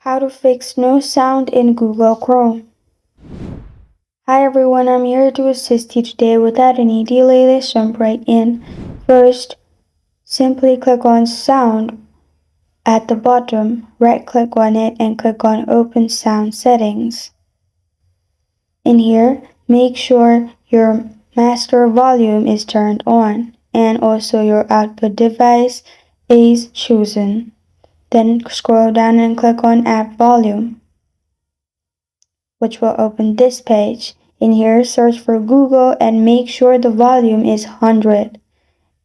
How to fix no sound in Google Chrome. Hi everyone, I'm here to assist you today. Without any delay, let's jump right in. First, simply click on Sound at the bottom, right click on it and click on Open Sound Settings. In here, make sure your master volume is turned on and also your output device is chosen. Then scroll down and click on App Volume, which will open this page. In here, search for Google and make sure the volume is 100.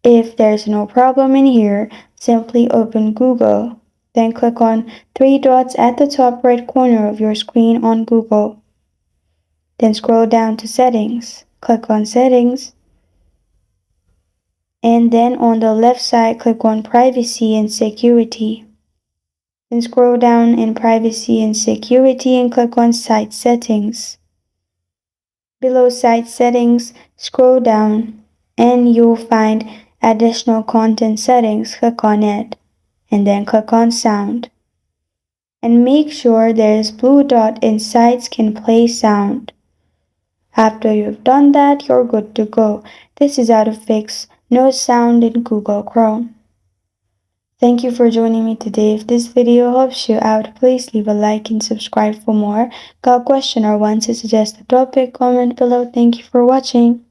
If there's no problem in here, simply open Google. Then click on three dots at the top right corner of your screen on Google. Then scroll down to Settings. Click on Settings. And then on the left side, click on Privacy and Security. Then scroll down in Privacy and Security and click on Site Settings. Below Site Settings, scroll down and you'll find Additional Content Settings. Click on it and then click on Sound. And make sure there's blue dot in Sites Can Play Sound. After you've done that, you're good to go. This is how to fix no sound in Google Chrome. Thank you for joining me today. If this video helps you out, please leave a like and subscribe for more. Got a question or want to suggest a topic? Comment below. Thank you for watching.